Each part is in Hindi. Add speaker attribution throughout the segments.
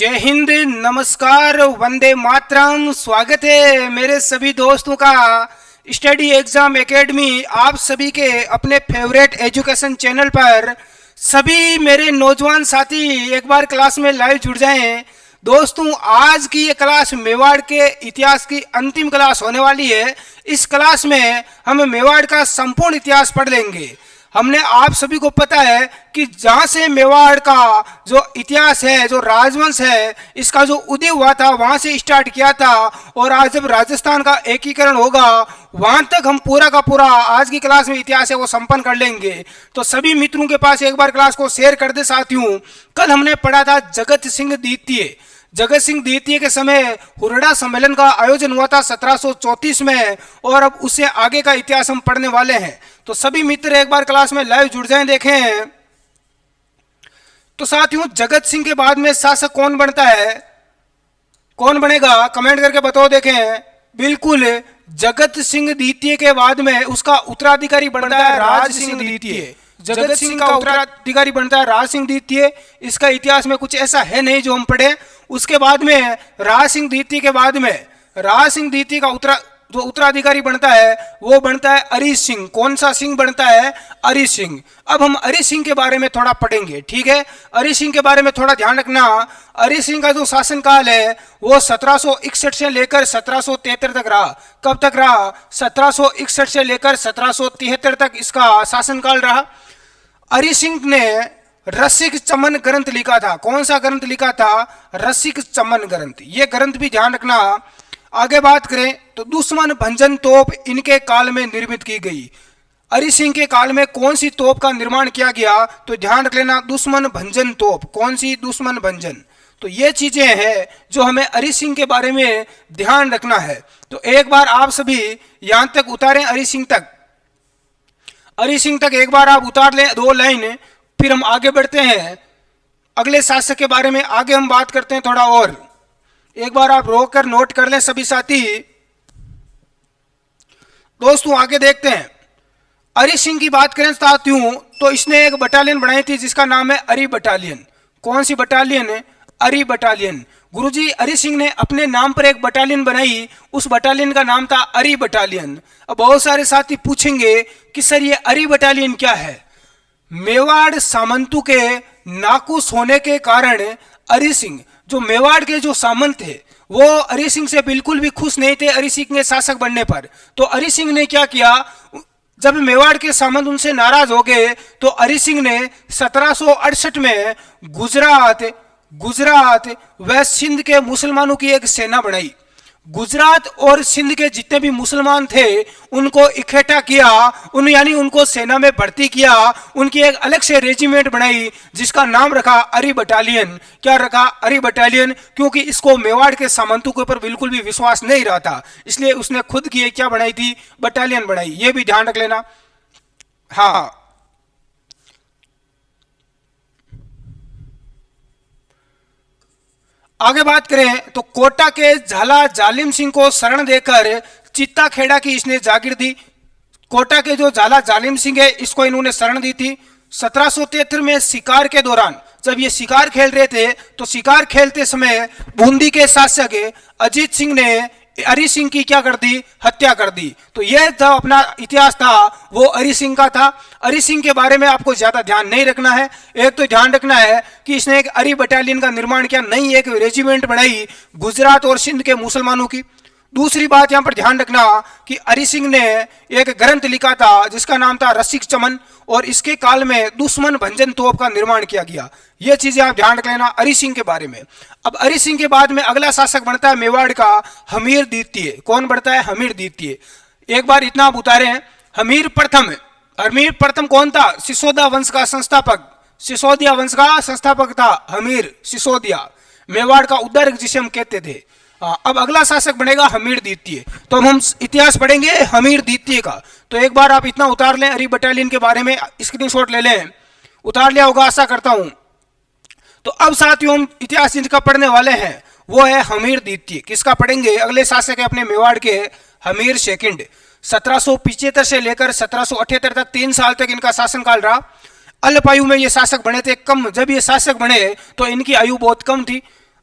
Speaker 1: जय हिंद, नमस्कार, वंदे मातरम। स्वागत है मेरे सभी दोस्तों का स्टडी एग्जाम एकेडमी आप सभी के अपने फेवरेट एजुकेशन चैनल पर। सभी मेरे नौजवान साथी एक बार क्लास में लाइव जुड़ जाएं। दोस्तों, आज की ये क्लास मेवाड़ के इतिहास की अंतिम क्लास होने वाली है। इस क्लास में हम मेवाड़ का संपूर्ण इतिहास पढ़ लेंगे। हमने आप सभी को पता है कि जहाँ से मेवाड़ का जो इतिहास है, जो राजवंश है, इसका जो उदय हुआ था वहाँ से स्टार्ट किया था, और आज जब राजस्थान का एकीकरण होगा वहाँ तक हम पूरा का पूरा आज की क्लास में इतिहास है वो संपन्न कर लेंगे। तो सभी मित्रों के पास एक बार क्लास को शेयर कर दे साथियों। कल हमने पढ़ा था जगत सिंह द्वितीय। जगत सिंह द्वितीय के समय हुरडा सम्मेलन का आयोजन हुआ था 1734 में, और अब उससे आगे का इतिहास हम पढ़ने वाले हैं। तो सभी मित्र एक बार क्लास में लाइव जुड़ जाएं, देखें। तो साथियों, जगत सिंह के बाद में शासक कौन बनता है, कौन बनेगा, कमेंट करके बताओ। देखें, बिल्कुल जगत सिंह द्वितीय के बाद में उसका उत्तराधिकारी बनता है राज सिंह द्वितीय। जगत सिंह का उत्तराधिकारी बनता है राज सिंह द्वितीय। इसका इतिहास में कुछ ऐसा है नहीं जो हम पढ़े। उसके बाद में राज सिंह द्वितीय के बाद में राज सिंह द्वितीय का जो उत्तराधिकारी बनता है वो बनता है अरी सिंह। कौन सा सिंह बनता है? अरी सिंह। अब हम अरी सिंह के बारे में थोड़ा पढ़ेंगे, ठीक है। अरी सिंह के बारे में थोड़ा ध्यान रखना। अरी सिंह का जो शासनकाल है वो 1761 से लेकर 1773 तक रहा। कब तक रहा? 1761 से लेकर 1773 तक इसका शासनकाल रहा। अरी सिंह ने रसिक चमन ग्रंथ लिखा था। कौन सा ग्रंथ लिखा था? रसिक चमन ग्रंथ। ये ग्रंथ भी ध्यान रखना। आगे बात करें तो दुश्मन भंजन तोप इनके काल में निर्मित की गई। अरी सिंह के काल में कौन सी तोप का निर्माण किया गया? तो ध्यान रख लेना, दुश्मन भंजन तोप। कौन सी? दुश्मन भंजन। तो ये चीजें हैं जो हमें अरी सिंह के बारे में ध्यान रखना है। तो एक बार आप सभी यहां तक उतारें, अरी सिंह तक। अरी सिंह तक एक बार आप उतार लें 2 लाइन, फिर हम आगे बढ़ते हैं अगले शासक के बारे में। आगे हम बात करते हैं थोड़ा और। एक बार आप रोक कर नोट कर लें सभी साथी। दोस्तों, आगे देखते हैं। अरी सिंह की बात करें साथियों तो इसने एक बटालियन बनाई थी जिसका नाम है अरी बटालियन। कौन सी बटालियन है? अरी बटालियन। गुरुजी, अरी सिंह ने अपने नाम पर एक बटालियन बनाई, उस बटालियन का नाम था अरी बटालियन। अब बहुत सारे साथी पूछेंगे कि सर ये अरी बटालियन क्या है? मेवाड़ सामंतों के नाखुश होने के कारण अरी सिंह, जो मेवाड़ के जो सामंत थे, वो अरी सिंह से बिल्कुल भी खुश नहीं थे अरी सिंह के शासक बनने पर। तो अरी सिंह ने क्या किया, जब मेवाड़ के सामंत उनसे नाराज हो गए तो अरी सिंह ने 1768 में गुजरात व सिंध के मुसलमानों की एक सेना बनाई। गुजरात और सिंध के जितने भी मुसलमान थे उनको इकट्ठा किया, यानी उनको सेना में भर्ती किया। उनकी एक अलग से रेजिमेंट बनाई जिसका नाम रखा अरी बटालियन। क्या रखा? अरी बटालियन। क्योंकि इसको मेवाड़ के सामंतों के ऊपर बिल्कुल भी विश्वास नहीं रहा था, इसलिए उसने खुद की क्या बनाई थी? बटालियन बनाई। ये भी ध्यान रख लेना। हाँ, आगे बात करें तो कोटा के झाला जालिम सिंह को शरण देकर चित्ता खेड़ा की इसने जागीर दी। कोटा के जो झाला जालिम सिंह है इसको इन्होंने शरण दी थी। 1773 में शिकार के दौरान जब ये शिकार खेल रहे थे तो शिकार खेलते समय बूंदी के शासक अजीत सिंह ने अरी सिंह की क्या कर दी? हत्या कर दी। तो यह जो अपना इतिहास था वो अरी सिंह का था। अरी सिंह के बारे में आपको ज्यादा ध्यान नहीं रखना है। एक तो ध्यान रखना है कि इसने एक अरी बटालियन का निर्माण किया, नई एक रेजिमेंट बनाई गुजरात और सिंध के मुसलमानों की। दूसरी बात यहां पर ध्यान रखना कि अरी सिंह ने एक ग्रंथ लिखा था जिसका नाम था रसिक चमन, और इसके काल में दुश्मन भंजन तोप का निर्माण किया गया। ये चीजें आप ध्यान रख लेना अरी सिंह के बारे में। अब अरी सिंह के बाद में अगला शासक बनता है मेवाड़ का हमीर द्वितीय। कौन बढ़ता है? हमीर द्वितीय। एक बार इतना आप उतारे हैं। हमीर प्रथम कौन था? सिसोदिया वंश का संस्थापक। सिसोदिया वंश का संस्थापक था हमीर सिसोदिया, मेवाड़ का उद्धारक जिसे हम कहते थे। अब अगला शासक बनेगा हमीर द्वितीय। तो हम इतिहास पढ़ेंगे हमीर द्वितीय का। तो एक बार आप इतना उतार लें, अरी बटालियन के बारे में स्क्रीनशॉट ले लें। उतार लिया होगा आशा करता हूं। तो अब साथियों हम इतिहास जिनका पढ़ने वाले हैं वो है हमीर द्वितीय। किसका पढ़ेंगे? अगले शासक है अपने मेवाड़ के हमीर सेकंड। 1775 से लेकर 1778 तक 3 साल तक इनका शासनकाल रहा। अल्प आयु में ये शासक बने थे, कम। जब ये शासक बने तो इनकी आयु बहुत कम थी।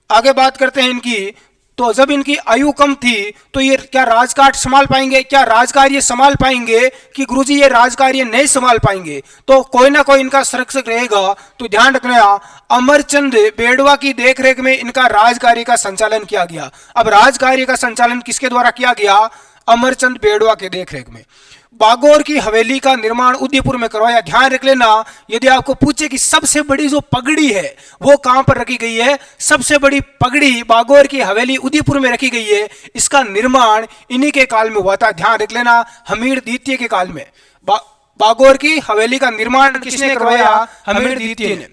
Speaker 1: आगे बात करते हैं इनकी। तो जब इनकी आयु कम थी तो ये क्या राजकाज संभाल पाएंगे, क्या राजकार्य संभाल पाएंगे कि गुरुजी ये राजकार्य नहीं संभाल पाएंगे? तो कोई ना कोई इनका संरक्षक रहेगा। तो ध्यान रखना, अमरचंद बेड़वा की देखरेख में इनका राजकार्य का संचालन किया गया। अब राजकार्य का संचालन किसके द्वारा किया गया? अमरचंद बेड़वा के देखरेख में। बागौर की हवेली का निर्माण उदयपुर में करवाया। ध्यान रख लेना, यदि आपको पूछे कि सबसे बड़ी जो पगड़ी है वो कहां पर रखी गई है, सबसे बड़ी पगड़ी बागौर की हवेली उदयपुर में रखी गई है। इसका निर्माण इन्हीं के काल में हुआ था। ध्यान रख लेना, हमीर द्वितीय के काल में बागौर की हवेली का निर्माण किसने करवाया? हमीर द्वितीय ने।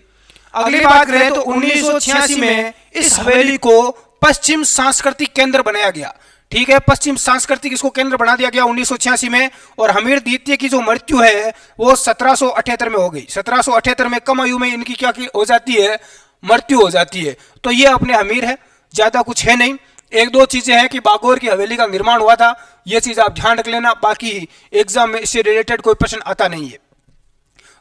Speaker 1: अगली बात करें तो 1986 में इस हवेली को पश्चिम सांस्कृतिक केंद्र बनाया गया। ठीक है, पश्चिम सांस्कृतिक इसको केंद्र बना दिया गया 1986 में। और हमीर द्वितीय की जो मृत्यु है वो 1778 में हो गई। 1778 में कम आयु में इनकी क्या हो जाती है? मृत्यु हो जाती है। तो ये अपने हमीर है, ज्यादा कुछ है नहीं। एक दो चीजें हैं कि बागौर की हवेली का निर्माण हुआ था, ये चीज आप ध्यान रख लेना। बाकी एग्जाम में इससे रिलेटेड कोई प्रश्न आता नहीं है,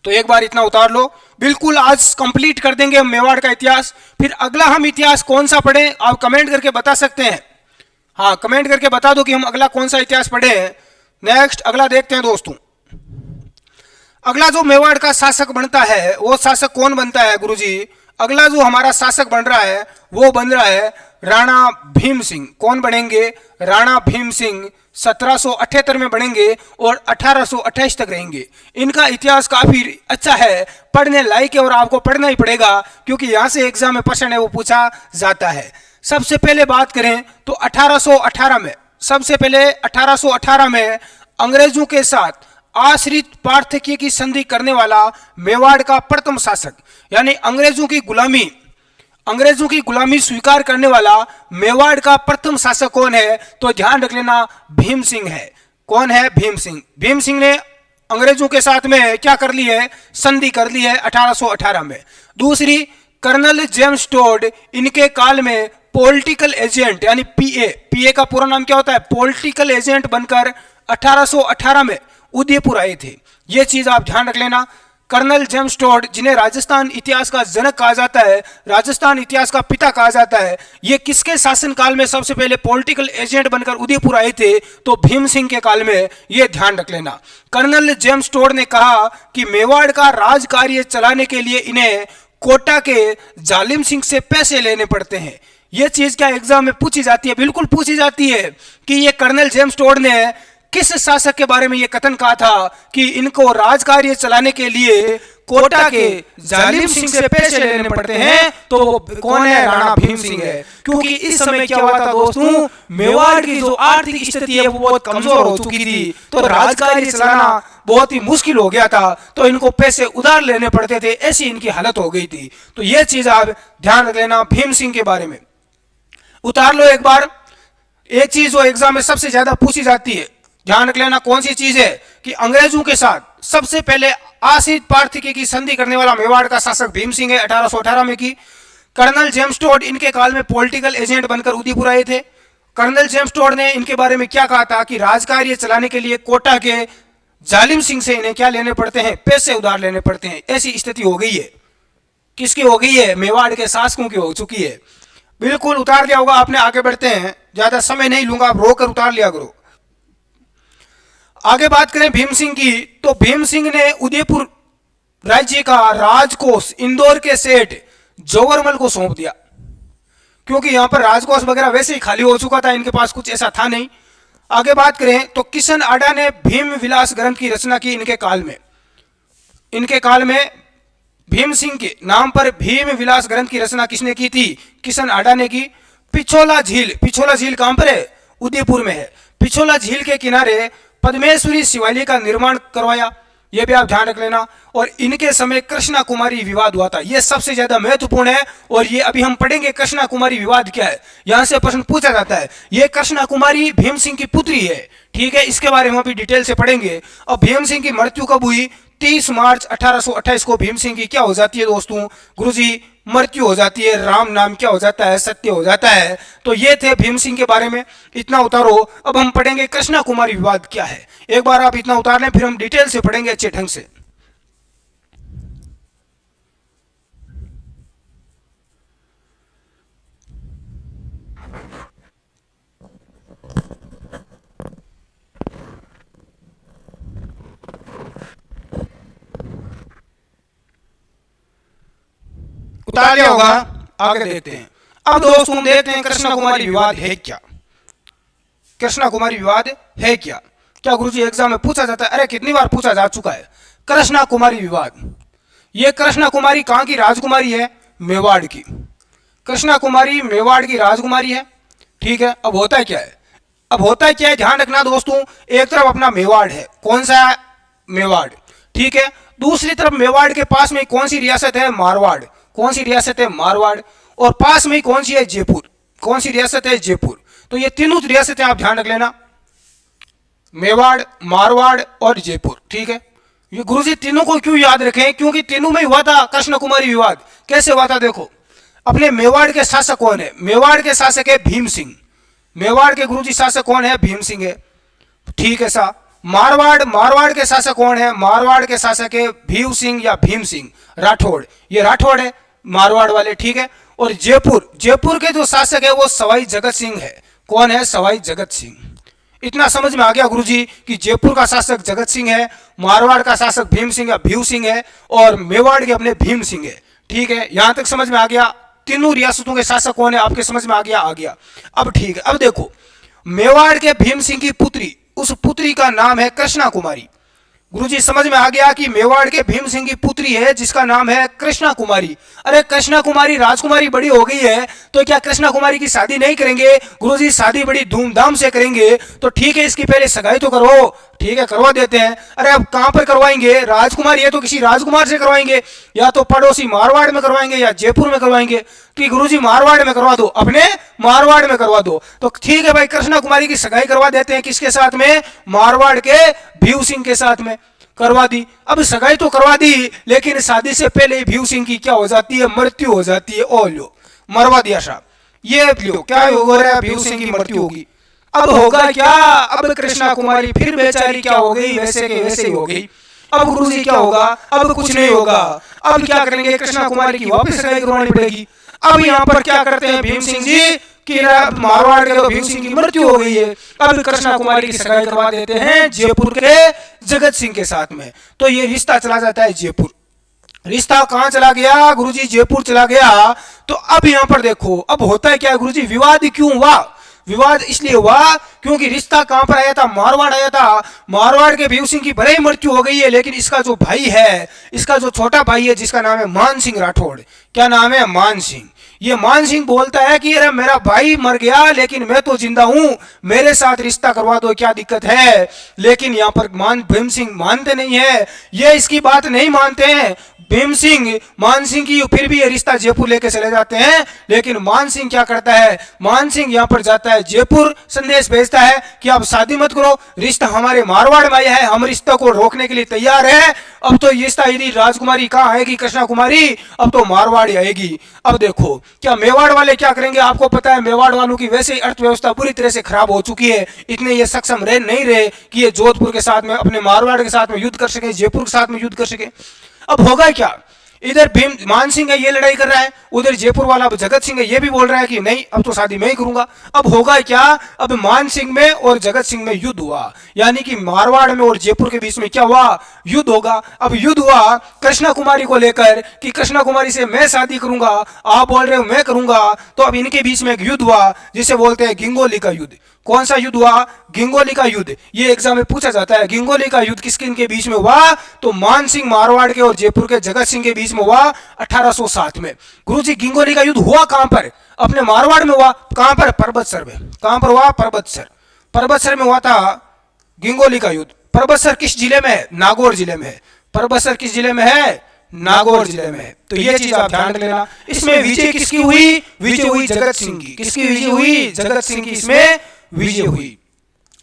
Speaker 1: तो एक बार इतना उतार लो। बिल्कुल आज कंप्लीट कर देंगे हम मेवाड़ का इतिहास। फिर अगला हम इतिहास कौन सा पढ़ें आप कमेंट करके बता सकते हैं। हाँ, कमेंट करके बता दो कि हम अगला कौन सा इतिहास पढ़े हैं। नेक्स्ट अगला देखते हैं दोस्तों। अगला जो मेवाड़ का शासक बनता है वो शासक कौन बनता है गुरुजी? अगला जो हमारा शासक बन रहा है वो बन रहा है राणा भीम सिंह। कौन बनेंगे? राणा भीम सिंह 1778 में बनेंगे और 1828 तक रहेंगे। इनका इतिहास काफी अच्छा है, पढ़ने लायक है और आपको पढ़ना ही पड़ेगा क्योंकि यहां से एग्जाम में प्रश्न है वो पूछा जाता है। सबसे पहले बात करें तो 1818 में, सबसे पहले 1818 में अंग्रेजों के साथ आश्रित पार्थक्य की संधि करने वाला मेवाड़ का प्रथम शासक, यानी अंग्रेजों की गुलामी स्वीकार करने वाला मेवाड़ का प्रथम शासक कौन है? तो ध्यान रख लेना, भीम सिंह है। कौन है? भीम सिंह। भीम सिंह ने अंग्रेजों के साथ में क्या कर ली है? संधि कर ली है 1818 में। दूसरी, कर्नल जेम्स टोड इनके काल में पॉलिटिकल एजेंट यानी पीए का पूरा नाम क्या होता है? पॉलिटिकल एजेंट बनकर 1818 में उदयपुर आए थे। यह चीज आप ध्यान रख लेना। कर्नल जेम्स टोड, जिन्हें राजस्थान इतिहास का जनक कहा जाता है, राजस्थान इतिहास का पिता कहा जाता है, ये किसके शासनकाल में सबसे पहले पॉलिटिकल एजेंट बनकर उदयपुर आए थे? तो भीम सिंह के काल में। यह ध्यान रख लेना। कर्नल जेम्स टोड ने कहा कि मेवाड़ का राज कार्य चलाने के लिए इन्हें कोटा के जालिम सिंह से पैसे लेने पड़ते हैं। यह चीज क्या एग्जाम में पूछी जाती है? बिल्कुल पूछी जाती है कि ये कर्नल जेम्स टोड ने किस शासक के बारे में यह कथन कहा था कि इनको राजकार्य चलाने के लिए कोटा के जालिम सिंह से पैसे लेने पड़ते हैं? तो कौन है? राणा भीम सिंह है। क्योंकि इस समय क्या हुआ था दोस्तों? मेवाड़ की जो आर्थिक स्थिति है वो बहुत कमजोर हो चुकी थी, तो राजकार्य चलाना बहुत ही मुश्किल हो गया था, तो इनको पैसे उधार लेने पड़ते थे, ऐसी इनकी हालत हो गई थी। तो यह चीज आप ध्यान रख लेना भीम सिंह के बारे में। उतार लो एक बार। एक चीज जो एग्जाम में सबसे ज्यादा पूछी जाती है, ध्यान रख लेना कौन सी चीज है कि अंग्रेजों के साथ सबसे पहले आश्रित पार्थक्य की संधि करने वाला मेवाड़ का शासक भीम सिंह है 1818 में की। कर्नल जेम्स टोड इनके काल में पॉलिटिकल एजेंट बनकर उदयपुर आए थे। कर्नल जेम्स टोड ने इनके बारे में क्या कहा था कि राजकार्य चलाने के लिए कोटा के जालिम सिंह से इन्हें क्या लेने पड़ते हैं? पैसे उधार लेने पड़ते हैं। ऐसी स्थिति हो गई है। किसकी हो गई है? मेवाड़ के शासकों की हो चुकी है। बिल्कुल उतार लिया होगा आपने। आगे बढ़ते हैं, ज्यादा समय नहीं लूंगा, आप रोकर उतार लिया करो। आगे बात करें भीम सिंह की, तो भीम सिंह ने उदयपुर राज्य का राजकोष इंदौर के सेठ जोगरमल को सौंप दिया, क्योंकि यहां पर राजकोष वगैरह वैसे ही खाली हो चुका था, इनके पास कुछ ऐसा था नहीं। आगे बात करें तो किशन आडा ने भीम विलास ग्रंथ की रचना की इनके काल में। इनके काल में भीम सिंह के नाम पर भीम विलास ग्रंथ की रचना किसने की थी? किशन आडा ने की। पिछोला झील कहां पर है? उदयपुर में है। पिछोला झील के किनारे पद्मेश्वरी शिवालय का निर्माण करवाया, यह भी आप ध्यान रख लेना। और इनके समय कृष्णा कुमारी विवाद हुआ था, यह सबसे ज्यादा महत्वपूर्ण है। और ये अभी हम पढ़ेंगे कृष्णा कुमारी विवाद क्या है, यहां से प्रश्न पूछा जाता है। यह कृष्णा कुमारी भीम सिंह की पुत्री है, ठीक है, इसके बारे में अभी डिटेल से पढ़ेंगे। अब भीम सिंह की मृत्यु कब हुई? 30 मार्च 1828 को भीम सिंह की क्या हो जाती है दोस्तों? गुरुजी मृत्यु हो जाती है। राम नाम क्या हो जाता है? सत्य हो जाता है। तो ये थे भीम सिंह के बारे में, इतना उतारो। अब हम पढ़ेंगे कृष्णा कुमारी विवाद क्या है। एक बार आप इतना उतार लें, फिर हम डिटेल से पढ़ेंगे अच्छे ढंग से। उतार लिया होगा। आगे देखते हैं। अब दोस्तों देखते हैं कृष्णा कुमारी विवाद है क्या। कृष्णा कुमारी विवाद है क्या, क्या गुरुजी एग्जाम में पूछा जाता है? अरे कितनी बार पूछा जा चुका है कृष्णा कुमारी विवाद। ये कृष्णा कुमारी कहाँ की राजकुमारी है? मेवाड़ की। कृष्णा कुमारी मेवाड़ की राजकुमारी है, ठीक है। अब होता है क्या है, अब होता है क्या है, ध्यान रखना दोस्तों। एक तरफ अपना मेवाड़ है, कौन सा है? मेवाड़, ठीक है। दूसरी तरफ मेवाड़ के पास में कौन सी रियासत है? मारवाड़। कौन सी रियासत है? मारवाड़। और पास में कौन सी है? जयपुर। कौन सी रियासत है? जयपुर। तो ये तीनों रियासतें आप ध्यान रख लेना, मेवाड़, मारवाड़ और जयपुर, ठीक है। ये गुरुजी तीनों को क्यों याद रखें? क्योंकि तीनों में हुआ था कृष्ण कुमारी विवाद। कैसे हुआ था देखो। अपने मेवाड़ के शासक कौन है? मेवाड़ के शासक है भीम सिंह। मेवाड़ के गुरुजी शासक कौन है? भीम सिंह है, ठीक है सा। मारवाड़ के शासक कौन है? मारवाड़ के शासक है भीम सिंह या भीम सिंह राठौड़। ये राठौड़ है मारवाड़ वाले, ठीक है। और जयपुर के जो शासक है वो सवाई जगत सिंह है। कौन है? सवाई जगत सिंह। इतना समझ में आ गया गुरुजी कि जयपुर का शासक जगत सिंह है, मारवाड़ का शासक भीम सिंह या भीम सिंह है, और मेवाड़ के अपने भीम सिंह है, ठीक है। यहां तक समझ में आ गया। तीनों रियासतों के शासक कौन है आपके समझ में आ गया? आ गया। अब ठीक है, अब देखो मेवाड़ के भीम सिंह की पुत्री, उस पुत्री का नाम है कृष्णा कुमारी। गुरुजी समझ में आ गया कि मेवाड़ के भीम सिंह की पुत्री है जिसका नाम है कृष्णा कुमारी। अरे कृष्णा कुमारी राजकुमारी बड़ी हो गई है तो क्या कृष्णा कुमारी की शादी नहीं करेंगे? गुरुजी शादी बड़ी धूमधाम से करेंगे। तो ठीक है, इसकी पहले सगाई तो करो, ठीक है, करवा देते हैं। अरे अब कहां पर करवाएंगे? राजकुमारी है तो किसी राजकुमार से करवाएंगे, या तो पड़ोसी मारवाड़ में करवाएंगे या जयपुर में करवाएंगे। कि गुरुजी मारवाड़ में करवा दो, अपने मारवाड़ में करवा दो। तो ठीक है भाई, कृष्णा कुमारी की सगाई करवा देते हैं। किसके साथ में? मारवाड़ के भीम सिंह के साथ में करवा दी। अब सगाई तो करवा दी, लेकिन शादी से पहले भीम सिंह की क्या हो जाती है? मृत्यु हो जाती है। ओ लो, मरवा दिया साहब। ये लो क्या हो रहा है? भीम सिंह की मृत्यु होगी। अब होगा क्या? अब कृष्णा कुमारी फिर बेचारी क्या हो गई? वैसे के वैसे ही हो गई। अब गुरुजी क्या होगा? अब कुछ नहीं होगा। अब क्या करेंगे? कृष्णा कुमारी की वापस सगाई करवानी पड़ेगी। अब यहाँ पर क्या करते हैं भीम सिंह जी कि मारवाड़ के तो भीम सिंह की मृत्यु हो गई है, अब कृष्णा कुमारी की सगाई करवा देते हैं जयपुर के जगत सिंह के साथ में। तो ये रिश्ता चला जाता है जयपुर। रिश्ता कहां चला गया? गुरुजी जयपुर चला गया। तो अब यहां पर देखो, अब होता है क्या गुरुजी? विवाद क्यों हुआ? विवाद इसलिए हुआ क्योंकि रिश्ता कहां पर आया था? मारवाड़ आया था। मारवाड़ के भीम सिंह की भले ही मृत्यु हो गई है, लेकिन इसका जो भाई है, इसका जो छोटा भाई है जिसका नाम है मान सिंह राठौड़। क्या नाम है? मान सिंह। ये मान सिंह बोलता है कि अरे मेरा भाई मर गया लेकिन मैं तो जिंदा हूं, मेरे साथ रिश्ता करवा दो, क्या दिक्कत है? लेकिन यहां पर भीम सिंह मानते नहीं है, ये इसकी बात नहीं मानते हैं। भीम सिंह मान सिंह की फिर भी ये रिश्ता जयपुर लेके चले जाते हैं। लेकिन मान सिंह क्या करता है? मान सिंह यहां पर जाता है जयपुर, संदेश भेजता है कि आप शादी मत करो, रिश्ता हमारे मारवाड़ में आया है, हम रिश्ता को रोकने के लिए तैयार है। अब तो ये रिश्ता यदि राजकुमारी कहां आएगी? कृष्णा कुमारी, अब तो मारवाड़ आएगी। अब देखो क्या मेवाड़ वाले क्या करेंगे? आपको पता है मेवाड़ वालों की वैसे ही अर्थव्यवस्था पूरी तरह से खराब हो चुकी है। इतने ये सक्षम रह नहीं रहे कि ये जोधपुर के साथ में, अपने मारवाड़ के साथ में युद्ध कर सके, जयपुर के साथ में युद्ध कर सके। अब होगा क्या? इधर भीम मान सिंह है, ये लड़ाई कर रहा है, उधर जयपुर वाला जगत सिंह है, ये भी बोल रहा है कि नहीं अब तो शादी मैं ही करूंगा। अब होगा क्या? अब मान सिंह में और जगत सिंह में युद्ध हुआ, यानी कि मारवाड़ में और जयपुर के बीच में क्या हुआ? युद्ध होगा। अब युद्ध हुआ कृष्णा कुमारी को लेकर कि कृष्णा कुमारी से मैं शादी करूंगा, आप बोल रहे हो मैं करूंगा। तो अब इनके बीच में एक युद्ध हुआ जिसे बोलते हैं गिंगोली का युद्ध। कौन सा युद्ध हुआ? गिंगोली का युद्ध। ये एग्जाम में पूछा जाता है, गिंगोली का युद्ध किसके इनके बीच में हुआ? तो मान सिंह मारवाड़ के और जयपुर के जगत सिंह के बीच में हुआ 1807 में। गुरुजी गिंगोली का युद्ध हुआ कहां पर? अपने मारवाड़ में हुआ। कहां पर? परबतसर में। कहां पर हुआ? परबतसर। परबतसर में हुआ था गिंगोली का युद्ध। परबतसर किस जिले में है? नागौर जिले में है। परबतसर किस जिले में है? नागौर जिले में है। तो ये चीज आप ध्यान रख लेना। इसमें विजय किसकी हुई? विजय हुई जगत सिंह की। किसकी विजय हुई? जगत सिंह की इसमें विजय हुई।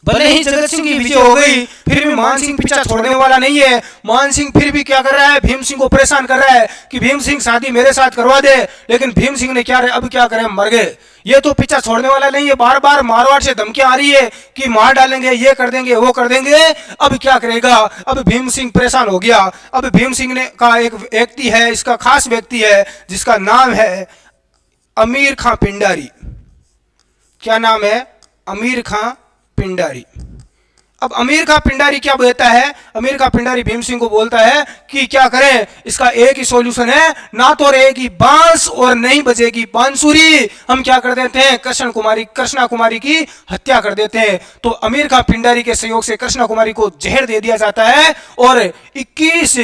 Speaker 1: भले ही जगत सिंह की विजय हो गई, फिर भी मान सिंह पीछा छोड़ने वाला नहीं है। मान सिंह फिर भी क्या कर रहा है? भीम सिंह को परेशान कर रहा है कि भीम सिंह शादी मेरे साथ करवा दे। लेकिन भीम सिंह ने क्या अब क्या करें? मर गए। ये तो पीछा छोड़ने वाला नहीं है। बार बार मारवाड़ से धमकियां आ रही है कि मार डालेंगे, ये कर देंगे, वो कर देंगे। अब क्या करेगा? अब भीम सिंह परेशान हो गया। अब भीम सिंह ने का एक व्यक्ति है, इसका खास व्यक्ति है जिसका नाम है अमीर खां पिंडारी। क्या नाम है? अमीर खां पिंडारी। अब अमीर खां पिंडारी क्या बोलता है, अमीर खां पिंडारी भीम सिंह को बोलता है कि क्या करें, इसका एक ही सॉल्यूशन है, ना तो रहेगी बांस और नहीं बजेगी बांसुरी, हम क्या कर देते हैं, कृष्णा कुमारी की हत्या कर देते हैं। तो अमीर खां पिंडारी के सहयोग से कृष्णा कुमारी को जहर दे दिया जाता है और 21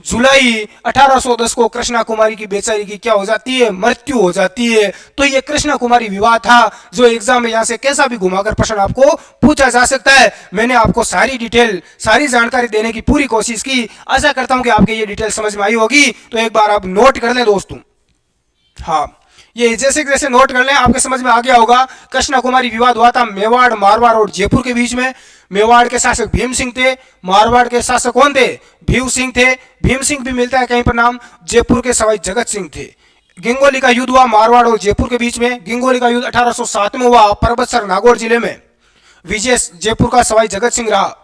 Speaker 1: जुलाई 1810 को कृष्णा कुमारी की बेचारी की क्या हो जाती है, मृत्यु हो जाती है। तो ये कृष्णा कुमारी विवाह था जो एग्जाम में यहां से कैसा भी घुमाकर प्रश्न आपको पूछा जा सकता है। मैंने आपको सारी डिटेल, सारी जानकारी देने की पूरी कोशिश की। आशा करता हूं कि आपके ये डिटेल समझ में आई होगी। तो एक बार आप नोट कर लें दोस्तों। हाँ, ये जैसे जैसे नोट कर लें आपके समझ में आ गया होगा। कृष्णा कुमारी विवाद हुआ था मेवाड़, मारवाड़ और जयपुर के बीच में। मेवाड़ के शासक भीम सिंह थे, मारवाड़ के शासक कौन थे, भीम सिंह थे। भीम सिंह भी मिलता है कहीं पर नाम। जयपुर के सवाई जगत सिंह थे। गिंगोली का युद्ध हुआ मारवाड़ और जयपुर के बीच में। गिंगोली का युद्ध 1807 में हुआ परबतसर नागौर जिले में। विजय जयपुर का सवाई जगत सिंह रहा।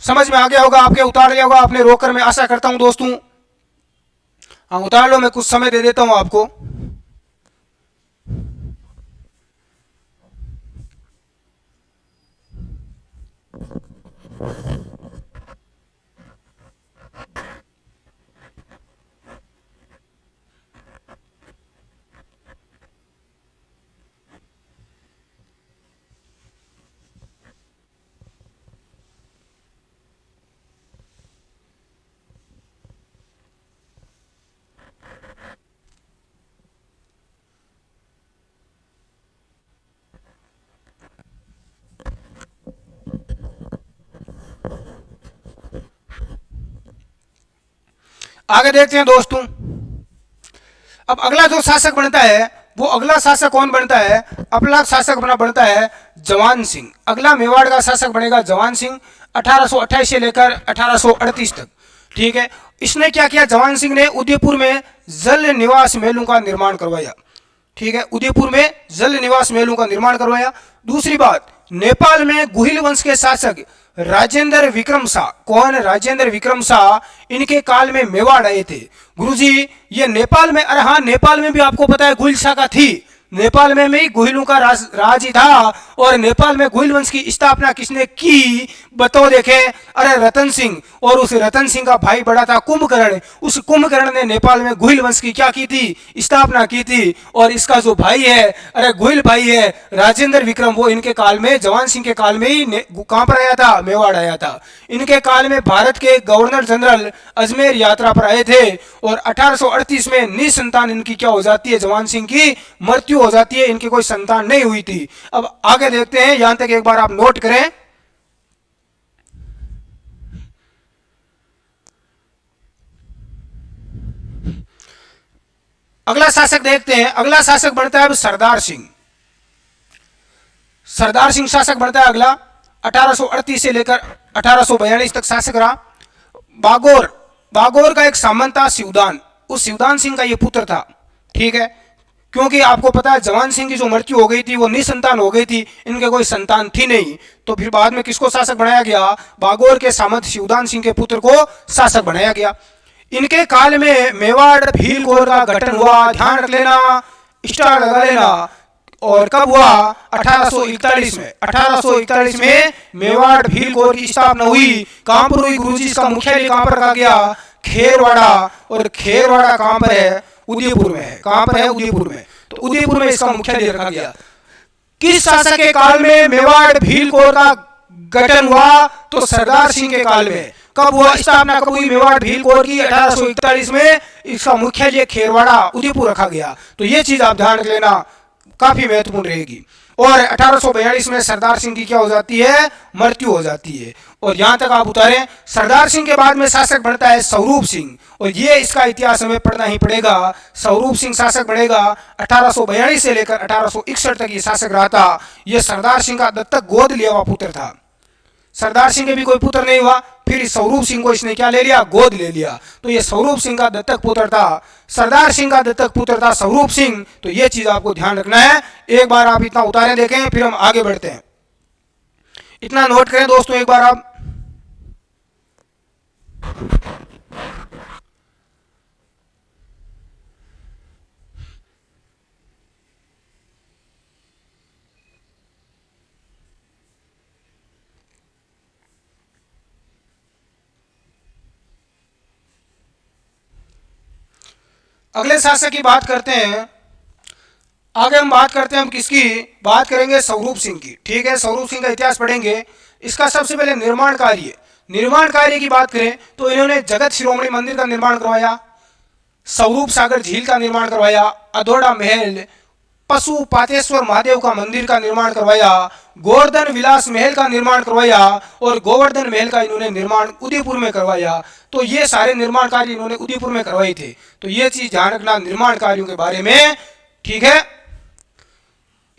Speaker 1: समझ में आ गया होगा आपके, उतार लिया होगा आपने रोकर, मैं आशा करता हूं दोस्तों। हाँ उतार लो, मैं कुछ समय दे देता हूं आपको। आगे देखते हैं दोस्तों। अब अगला जो शासक बनता है, वो अगला शासक कौन बनता है, अगला शासक बनता है जवान सिंह। अगला मेवाड़ का शासक बनेगा जवान सिंह, 1828 से लेकर 1838 तक। ठीक है, इसने क्या किया, जवान सिंह ने उदयपुर में जल निवास महलों का निर्माण करवाया। ठीक है, उदयपुर में जल निवास महलों का निर्माण करवाया। दूसरी बात, नेपाल में गुहिल वंश के शासक राजेंद्र विक्रम शाह, कौन, राजेंद्र विक्रम शाह, इनके काल में मेवाड़ आए थे। गुरुजी ये नेपाल में, अरे हाँ नेपाल में भी आपको पता है गुहिल शाखा थी। नेपाल में भी गुहिलों का राज ही था। और नेपाल में गुहिल वंश की स्थापना किसने की, बताओ देखे, अरे रतन सिंह। और उस रतन सिंह का भाई बड़ा था कुंभकर्ण। उस कुंभकर्ण ने नेपाल में गुहिल वंश की क्या की थी, स्थापना की थी। और इसका जो भाई है, अरे गुहिल भाई है राजेंद्र विक्रम, वो इनके काल में, जवान सिंह के काल में ही कहां पर आया था, मेवाड़ आया था। इनके काल में भारत के गवर्नर जनरल अजमेर यात्रा पर आए थे। और 1838 में निसंतान इनकी क्या हो जाती है, जवान सिंह की मृत्यु हो जाती है। इनकी कोई संतान नहीं हुई थी। अब आगे देखते हैं, यहां तक एक बार आप नोट करें। अगला शासक देखते हैं। अगला शासक बनता है अब सरदार सिंह। सरदार सिंह शासक बनता है अगला। 1838 से लेकर 1842 तक शासक रहा। बागोर, बागोर का एक सामंत था शिवदान। उस शिवदान सिंह का ये पुत्र था। ठीक है, क्योंकि आपको पता है जवान सिंह की जो मृत्यु हो गई थी वो निसंतान हो गई थी, इनके कोई संतान थी नहीं। तो फिर बाद में किसको शासक बनाया गया, बागोर के सामंत शिवदान सिंह के पुत्र को शासक बनाया गया। इनके काल में मेवाड़ भीलकोर का गठन हुआ। ध्यान रख लेना, स्टार लगा लेना। और कब हुआ, 1841 में। 1841 में मेवाड़ भीलकोर की स्थापना हुई। कहां पर हुई गुरुजी, इसका मुख्यालय कहां पर रखा गया, खेरवाड़ा। और खेरवाड़ा कहां पर है, उदयपुर में है। कहां पर है, उदयपुर में। तो उदयपुर में इसका मुख्यालय रखा गया। किस शासक के काल में मेवाड़ भीलकोर का गठन हुआ, तो सरदार सिंह के काल में। कब हुआ, स्थापना कब हुई मेवाड़ भीलकोर की, 1841 में। इसका मुख्यालय खेरवाड़ा उदयपुर रखा गया। तो ये चीज आप ध्यान रख लेना, काफी महत्वपूर्ण रहेगी। और 1842 में सरदार सिंह की क्या हो जाती है, मृत्यु हो जाती है। और यहां तक आप उतारें। सरदार सिंह के बाद में शासक बनता है स्वरूप सिंह। और ये इसका इतिहास हमें पढ़ना ही पड़ेगा। स्वरूप सिंह शासक बनेगा 1842 से लेकर 1861 तक ये शासक रहा था। ये सरदार सिंह का दत्तक गोद लिया हुआ पुत्र था। सरदार सिंह के भी कोई पुत्र नहीं हुआ, फिर स्वरूप सिंह को इसने क्या ले लिया, गोद ले लिया। तो ये स्वरूप सिंह का दत्तक पुत्र था। सरदार सिंह का दत्तक पुत्र था स्वरूप सिंह। तो ये चीज आपको ध्यान रखना है। एक बार आप इतना उतारे देखें, फिर हम आगे बढ़ते हैं। इतना नोट करें दोस्तों एक बार आप। अगले शासक की बात करते हैं। आगे हम बात करते हैं, हम किसकी बात करेंगे, स्वरूप सिंह की। ठीक है, स्वरूप सिंह का इतिहास पढ़ेंगे। इसका सबसे पहले निर्माण कार्य की बात करें तो इन्होंने जगत शिरोमणि मंदिर का निर्माण करवाया, स्वरूप सागर झील का निर्माण करवाया, अधोड़ा महल, पशु पातेश्वर महादेव का मंदिर का निर्माण करवाया, गोवर्धन विलास महल का निर्माण करवाया और गोवर्धन महल का इन्होंने निर्माण उदयपुर में करवाया। तो ये सारे निर्माण कार्य इन्होंने उदयपुर में करवाए थे। तो ये चीज ध्यान रखना निर्माण कार्यों के बारे में। ठीक है,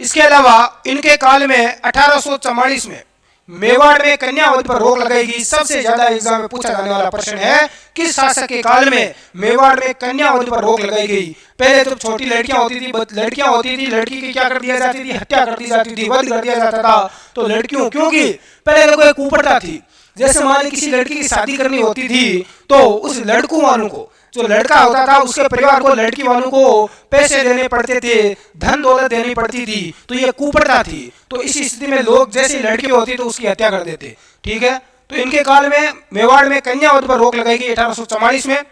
Speaker 1: इसके अलावा इनके काल में 1844 में मेवाड़ में कन्यावध पर रोक लगाएगी। सबसे ज्यादा एग्जाम में पूछा जाने वाला प्रश्न है, किस शासक के काल में मेवाड़ में कन्यावध पर रोक लगाई गई। पहले तो छोटी लड़कियां होती थी, लड़की की क्या कर दिया जाती थी, हत्या कर दी जाती थी, वध कर दिया जाता था। तो लड़कियों, क्योंकि पहले लोगों एक कुप्रथा थी, जैसे मान ली किसी लड़की की शादी करनी होती थी तो उस लड़कों वालों को, जो लड़का होता था उसके परिवार को, लड़की वालों को पैसे देने पड़ते थे, धन दौलत देनी पड़ती थी। तो ये कुप्रथा थी। तो इस स्थिति में लोग जैसी लड़की होती तो उसकी हत्या कर देते। ठीक है, तो इनके काल में मेवाड़ में कन्यावध पर रोक लगाई गई 1844 में।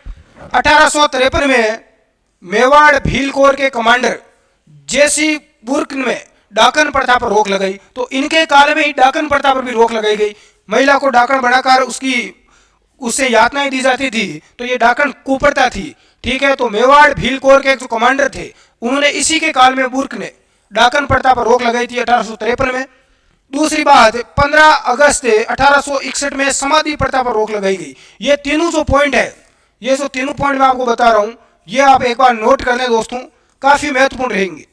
Speaker 1: 1853 में मेवाड़ भील कोर के कमांडर जेसी बुर्क में डाकन प्रथा पर रोक लगाई। तो इनके काल में ही डाकन प्रथा पर भी रोक लगाई गई। महिला को डाकन बनाकर उससे यातनाएं दी जाती थी। तो ये डाकन कुप्रथा थी। ठीक है, तो मेवाड़ भील कोर के जो कमांडर थे उन्होंने इसी के काल में बुर्क ने डाकन प्रथा पर रोक लगाई थी 1853 में। दूसरी बात, 15 अगस्त 1861 में समाधि प्रथा पर रोक लगाई गई। ये तीनों जो पॉइंट है, ये जो तीनों पॉइंट मैं आपको बता रहा हूं, ये आप एक बार नोट कर लें दोस्तों, काफी महत्वपूर्ण रहेंगे।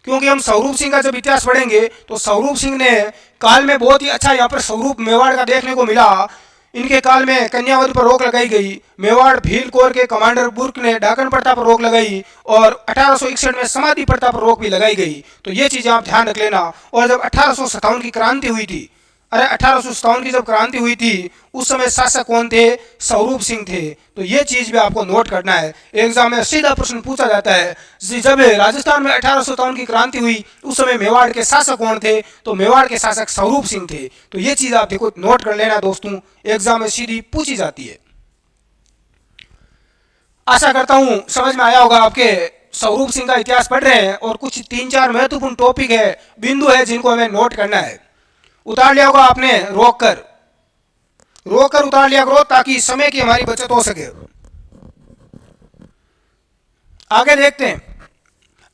Speaker 1: क्योंकि हम स्वरूप सिंह का जब इतिहास पढ़ेंगे तो स्वरूप सिंह ने काल में बहुत ही अच्छा यहाँ पर स्वरूप मेवाड़ का देखने को मिला। इनके काल में कन्यावध पर रोक लगाई गई। मेवाड़ भील कोर के कमांडर बुर्क ने डाकन प्रथा पर रोक लगाई और 1861 में समाधि प्रथा पर रोक भी लगाई गई। तो ये चीजें आप ध्यान रख लेना। और जब 1857 की क्रांति हुई थी, 1857 की जब क्रांति हुई थी उस समय शासक कौन थे, स्वरूप सिंह थे। तो ये चीज भी आपको नोट करना है। एग्जाम में सीधा प्रश्न पूछा जाता है, जब राजस्थान में 1857 की क्रांति हुई उस समय मेवाड़ के शासक कौन थे, तो मेवाड़ के शासक स्वरूप सिंह थे। तो ये चीज आप देखो नोट कर लेना दोस्तों, एग्जाम में सीधी पूछी जाती है। आशा करता हूं समझ में आया होगा आपके। स्वरूप सिंह का इतिहास पढ़ रहे हैं और कुछ 3-4 महत्वपूर्ण टॉपिक है, बिंदु है जिनको हमें नोट करना है। उतार लिया होगा आपने, रोक कर उतार लिया करो ताकि समय की हमारी बचत हो सके। आगे देखते हैं,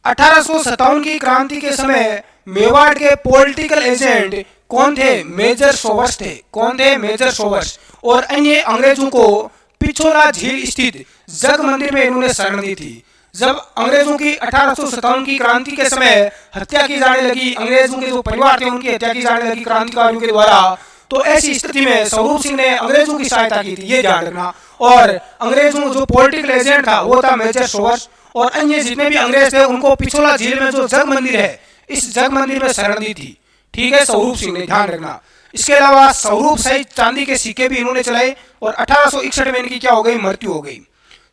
Speaker 1: 1857 की क्रांति के समय मेवाड़ के पॉलिटिकल एजेंट कौन थे, मेजर सोवर्स थे। कौन थे, मेजर सोवर्स। और अन्य अंग्रेजों को पिछोला झील स्थित जग मंदिर में इन्होंने शरण दी थी। जब अंग्रेजों की 1857 की क्रांति के समय हत्या की जाने लगी, अंग्रेजों के जो परिवार थे उनकी हत्या की जाने लगी क्रांतिकारियों के द्वारा, तो ऐसी स्थिति में स्वरूप सिंह ने अंग्रेजों की सहायता की थी, ये ध्यान रखना। और अंग्रेजों जो पॉलिटिकल एजेंट था वो था मेजर सोवर्स। और अन्य जितने भी अंग्रेज थे उनको पिछोला झील में जो जग मंदिर है, इस जग मंदिर में शरण दी थी। ठीक है, स्वरूप सिंह ने, ध्यान रखना। इसके अलावा स्वरूप सहित चांदी के सिक्के भी इन्होंने चलाए और 1861 में इनकी क्या हो गई, मृत्यु हो गई।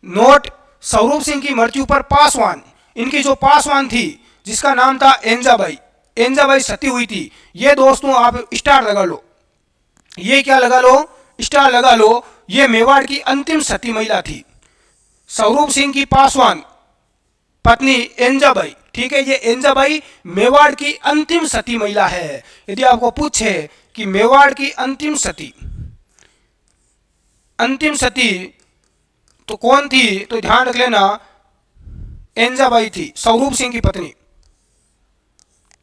Speaker 1: नोट, स्वरूप सिंह की मृत्यु पर पासवान, इनकी जो पासवान थी जिसका नाम था एंजाबाई सती हुई थी। ये दोस्तों आप स्टार लगा लो, ये क्या लगा लो, स्टार लगा लो। ये मेवाड़ की अंतिम सती महिला थी, स्वरूप सिंह की पासवान पत्नी एंजाबाई। ठीक है, ये एंजाबाई मेवाड़ की अंतिम सती महिला है। यदि आपको पूछे कि मेवाड़ की अंतिम सती तो कौन थी, तो ध्यान रख लेना एंजाबाई थी, स्वरूप सिंह की पत्नी।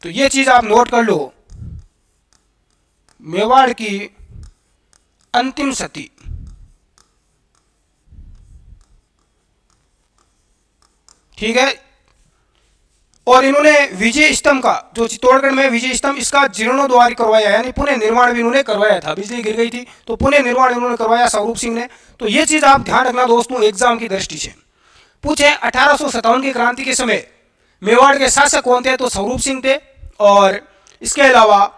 Speaker 1: तो ये चीज आप नोट कर लो, मेवाड़ की अंतिम सती। ठीक है, और इन्होंने विजय स्तंभ का, जो चित्तौड़गढ़ में विजय स्तंभ, इसका जीर्णोद्धार करवाया, यानी पुनः निर्माण भी इन्होंने करवाया था। बिजली गिर गई थी तो पुनः निर्माण इन्होंने करवाया स्वरूप सिंह ने। तो ये चीज आप ध्यान रखना दोस्तों एग्जाम की दृष्टि से। पूछे 1857 की क्रांति के समय मेवाड़ के शासक कौन थे, तो स्वरूप सिंह थे। और इसके अलावा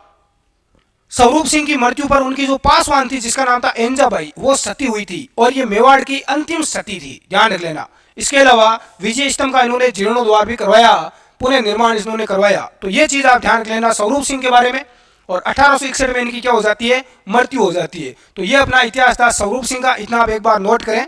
Speaker 1: स्वरूप सिंह की मृत्यु पर उनकी जो पासवान थी जिसका नाम था एंजाबाई, वो सती हुई थी और ये मेवाड़ की अंतिम सती थी, ध्यान रख लेना। इसके अलावा विजय स्तंभ का इन्होंने जीर्णोद्धार भी करवाया, पुनः निर्माण इन्होंने करवाया। तो ये चीज आप ध्यान रख लेना स्वरूप सिंह के बारे में। और 1861 में इनकी क्या हो जाती है, मृत्यु हो जाती है। तो ये अपना इतिहास था स्वरूप सिंह का, इतना आप एक बार नोट करें।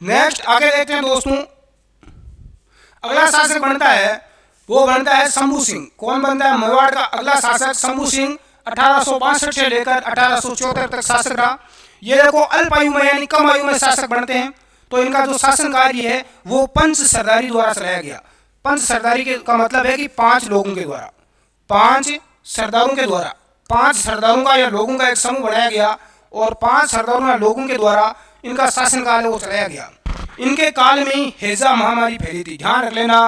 Speaker 1: नेक्स्ट आगे देखते हैं दोस्तों, अगला शासक बनता है, वो बनता है शंभू सिंह। कौन बनता है? मेवाड़ का अगला शासक शंभू सिंह 1862 से लेकर 1874 तक शासक रहा। ये देखो अल्प आयु में यानी कम आयु में शासक बनते हैं, तो इनका जो शासन कार्य है वो पंच सरदारी द्वारा चलाया गया। पंच सरदारी का मतलब है कि 5 लोगों के द्वारा, 5 सरदारों के द्वारा, 5 सरदारों का या लोगों का एक समूह बनाया गया और 5 सरदारों या लोगों के द्वारा इनका शासन काल है वो चलाया गया। इनके काल में ही हैजा महामारी फैली थी, ध्यान रख लेना।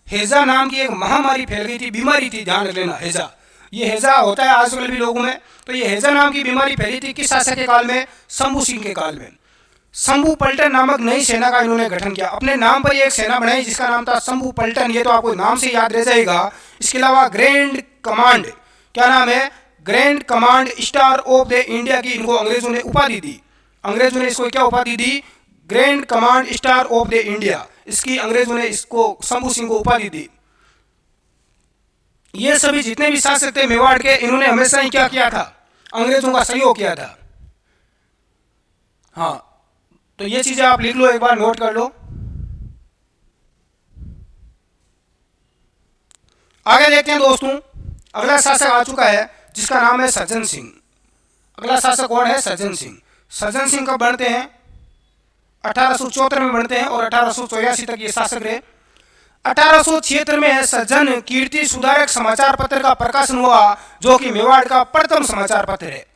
Speaker 1: हैजा नाम की एक महामारी फैल गई थी, बीमारी थी, ध्यान रख लेना। हैजा, ये हैजा होता है आजकल भी लोगों में, तो ये हैजा नाम की बीमारी फैली थी किस शासक के काल में? शंभू सिंह के काल में। शंभू पलटन नामक नई सेना का इन्होंने गठन किया। अपने नाम पर एक सेना बनाई जिसका नाम था शंभू पलटन, ये तो आपको नाम से याद रह जाएगा। इसके अलावा ग्रैंड कमांड, क्या नाम है? Grand command star of the India की इनको अंग्रेजों ने उपाधि दी। अंग्रेजों ने इसको क्या उपाधि दी? Grand command star of the India, इसकी अंग्रेजों ने इसको शंभू सिंह को उपाधि दी। ये सभी जितने भी शासक थे मेवाड़ के, इन्होंने हमेशा ही क्या किया था? अंग्रेजों का सहयोग किया था। हाँ, तो ये चीजें आप लिख लो, एक बार नोट कर लो। आगे देखते हैं दोस्तों, अगला शासक आ चुका है जिसका नाम है सज्जन सिंह। अगला शासक कौन है? सज्जन सिंह। सज्जन सिंह कब बनते हैं? 1874 में बनते हैं और 1884 तक ये शासक रहे। 1876 में सज्जन कीर्ति सुधारक समाचार पत्र का प्रकाशन हुआ, जो कि मेवाड़ का प्रथम समाचार पत्र है।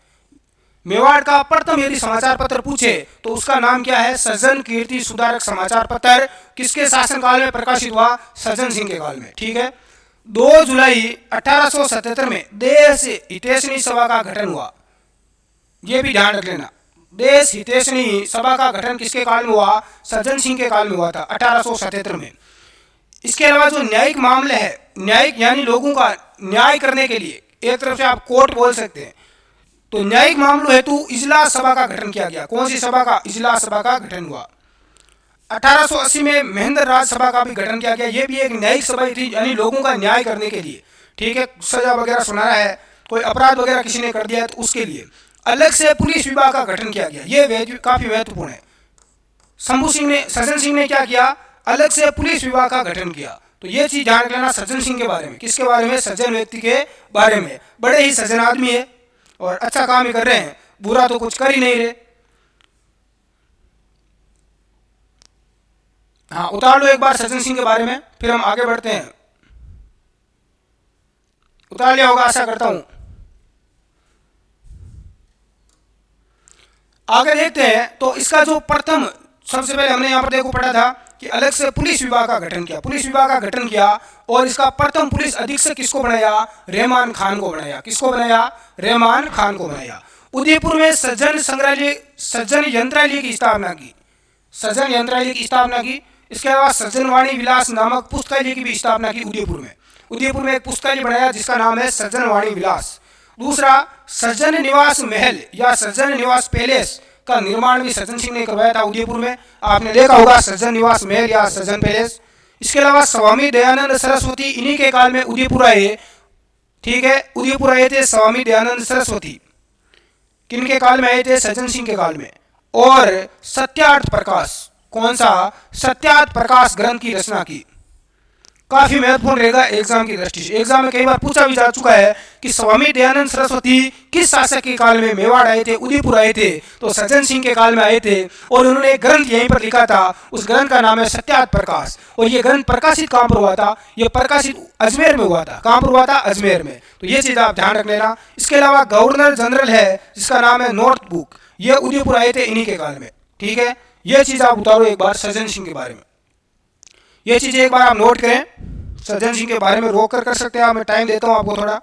Speaker 1: मेवाड़ का प्रथम यदि समाचार पत्र पूछे तो उसका नाम क्या है? सज्जन कीर्ति सुधारक समाचार पत्र। किसके शासन काल में प्रकाशित हुआ? सज्जन सिंह के काल में। ठीक है। 2 जुलाई 1877 में देश हितैषणी सभा का गठन हुआ, ये भी ध्यान रख लेना। देश हितैषणी सभा का गठन किसके काल में हुआ? सज्जन सिंह के काल में हुआ था, 1877 में। इसके अलावा जो न्यायिक मामले है, न्यायिक यानी लोगों का न्याय करने के लिए, एक तरफ से आप कोर्ट बोल सकते हैं, तो न्यायिक मामलों हेतु इजलास सभा का गठन किया गया। कौन सी सभा का? इजलास सभा का गठन हुआ। 1880 में महेंद्र राज सभा का भी गठन किया गया। ये भी एक न्यायिक सभा थी, यानी लोगों का न्याय करने के लिए। ठीक है, सजा वगैरह सुनाना है, कोई अपराध वगैरह किसी ने कर दिया है तो उसके लिए अलग से पुलिस विभाग का गठन किया गया। ये काफी महत्वपूर्ण है। सज्जन सिंह ने क्या किया? अलग से पुलिस विभाग का गठन किया। तो ये चीज ध्यान रखना सज्जन सिंह के बारे में। किसके बारे में? सज्जन व्यक्ति के बारे में। बड़े ही सज्जन आदमी है और अच्छा काम ही कर रहे हैं, बुरा तो कुछ कर ही नहीं रहे। हाँ, उतार लो एक बार सज्जन सिंह के बारे में, फिर हम आगे बढ़ते हैं। उतार लिया होगा आशा करता हूं। आगे देखते हैं, तो इसका जो प्रथम, सबसे पहले हमने यहाँ पर देखो पढ़ा था कि अलग से पुलिस विभाग का गठन किया। पुलिस विभाग का गठन किया और इसका प्रथम पुलिस अधीक्षक किसको बनाया? रहमान खान को बनाया। किसको बनाया? रहमान खान को बनाया। उदयपुर में सज्जन यंत्रालय की स्थापना की। सज्जन यंत्रालय की स्थापना की। इसके अलावा सज्जन वाणी विलास नामक पुस्तकालय की भी स्थापना की उदयपुर में। उदयपुर में एक पुस्तकालय बनाया जिसका नाम है सज्जन वाणी विलास। दूसरा, सज्जन निवास महल या सज्जन निवास पैलेस का निर्माण भी सज्जन सिंह ने करवाया था उदयपुर में। आपने देखा होगा सज्जन निवास महल या सज्जन पैलेस। इसके अलावा स्वामी दयानंद सरस्वती इन्हीं के काल में उदयपुर आए। ठीक है, उदयपुर आए थे स्वामी दयानंद सरस्वती। किनके काल में आए थे? सज्जन सिंह के काल में। और सत्यार्थ प्रकाश, कौन सा? सत्यार्थ प्रकाश ग्रंथ की रचना की। काफी महत्वपूर्ण रहेगा एग्जाम की दृष्टि से। एग्जाम में कई बार पूछा भी जा चुका है कि स्वामी दयानंद सरस्वती किस शासक के काल में मेवाड़ आए थे, उदयपुर आए थे? तो सज्जन सिंह के काल में आए थे और उन्होंने एक ग्रंथ यहीं पर लिखा था। उस ग्रंथ का नाम है सत्यार्थ प्रकाश। और ये ग्रंथ प्रकाशित कहाँ पर हुआ था? ये प्रकाशित अजमेर में हुआ था। कहाँ पर हुआ था? अजमेर में। तो ये चीज आप ध्यान रख लेना। इसके अलावा गवर्नर जनरल है जिसका नाम है नॉर्थ बुक, ये उदयपुर आए थे इन्हीं के काल में। ठीक है, ये चीज आप उतारो एक बार सज्जन सिंह के बारे में। ये चीजें एक बार आप नोट करें। सज्जन सिंह के बारे में रोक कर सकते हैं आप, मैं टाइम देता हूं आपको थोड़ा।